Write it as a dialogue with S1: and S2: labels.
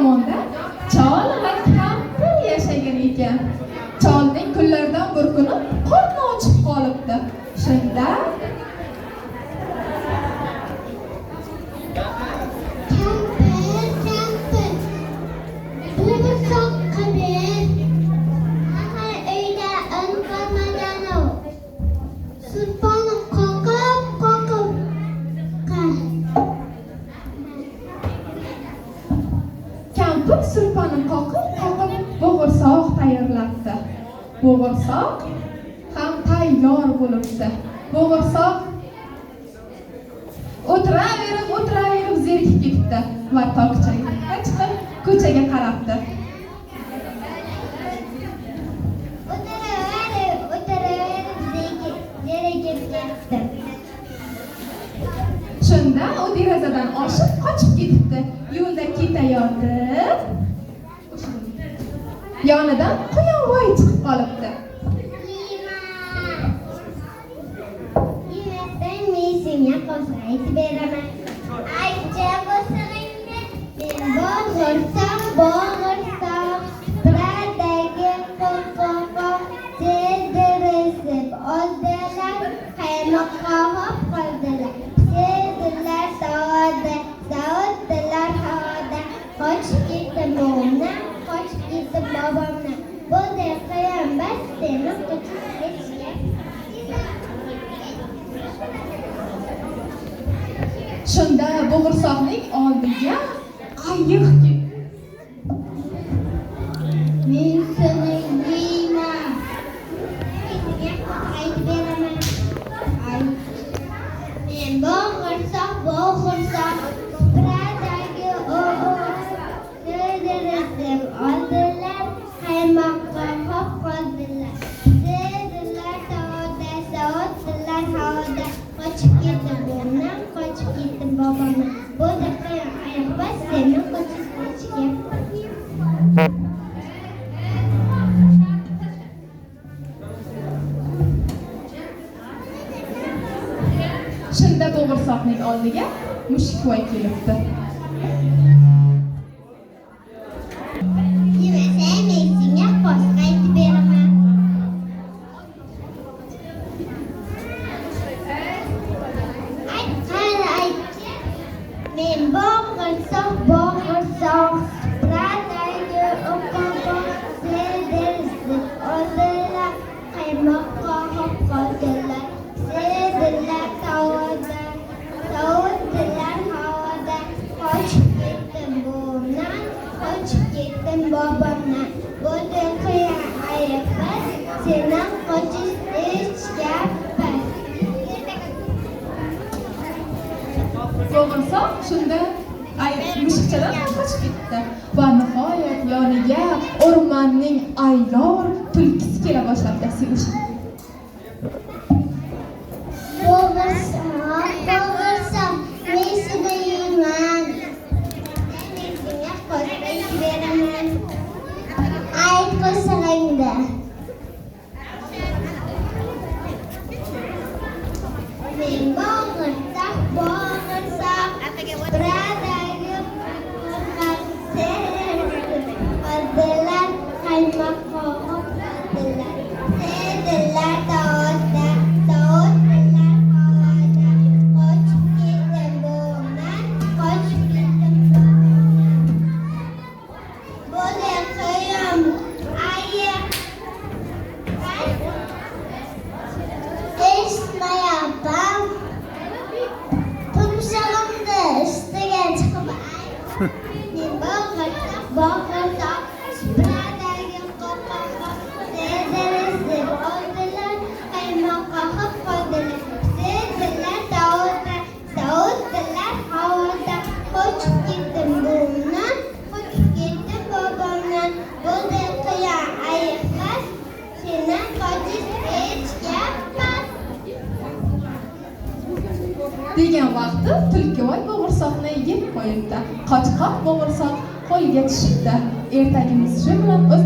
S1: zamonda chol va kampir yashagan ekan. Cholning kunlardan bir kuni qorni ochib qolibdi. Shunda surpanim qoqib bo'g'irsoq tayyorlabdi. Bo'g'irsoq ham tayyor bo'libdi. Bo'g'irsoq o'tiraverib zerikib ketdi va tokchaga chiqib ko'chaga qarabdi. Shunda u derazadan oshib qochib ketibdi. Yo'lda ketayotib yonidan quyon chiqib qolibdi.
S2: Senga qo'shiq aytib beraman. Aytcha qo'shig'ingni. Men bo'g'irsoq, biradagi qo'rqoq, sezdirib oldilar, qaymoqqa hop qoldilar. Sezdilar savotdilar havoda, qochib ketdi bobomdan, qochib ketdi bobomdan. Bo'ldi qiyin bas seni qochib ketishga.
S1: Shunda bo'g'irsoqning oldiga ayiq keldi.
S2: Men seni yeyman. Senga aytib beraman. Men bo'g'irsoq, biradagi sezdirib oldilar, qaymoqqa hop qoldilar. Sezdilar savotdilar havoda, qochib ketdi bobomdan, qochib ketdi bobomdan. Bo'ldi qiyin ayiq bas seni qochib ketishga.
S1: Shunda bo'g'irsoqning oldiga mushukvoy kelibdi.
S2: Yemasang men senga qo'shiq aytib beraman. Men bo'g'irsoq, biradagi qo'rqoq, sezdirib oldilar, qaymoqqa hop qoldilar. Sezdilar savotdilar havoda, qochib ketdim bobomdan, qochib ketdim bobomdan. Bo'ldi qiyin ayiq bas, seni qochish hech gap emas.
S1: Bo'g'irsoq shunda mushukchadan qochib ketdi va nihoyat yoniga o'rmonning ayyor tulkisi kela boshladi.
S2: Bo'g'irsoq, men seni yeyman. Men senga qo'shiq aytib beraman. Ayt qo'shig'ingni. Men bo'g'irsoq, biradagi qo'rqoq, sezdirib oldilar, qaymoqqa hop qoldilar. Sezdilar savotdilar havoda, qochib ketdim bobomdan, qochib ketdim bobomdan. Bo'ldi qiyin ayiq eshitmayapman. Tumshug'imni ustiga chiqib men bo'g'irsoq, biradagi qo'rqoq, sezdirib oldilar, qaymoqqa hop qoldilar. Sezdilar savotdilar havoda, qochib ketdim bobomdan, qochib ketdim bobomdan. Bo'ldi qiyin ayiq bas, seni qochish hech gap emas.
S1: degan vaqtda tulkivoy bo'g'irsoqni yeb qo'yibdi. Qochqoq bo'g'irsoq qo'lga tushibdi. Ertagi misri bilan o'z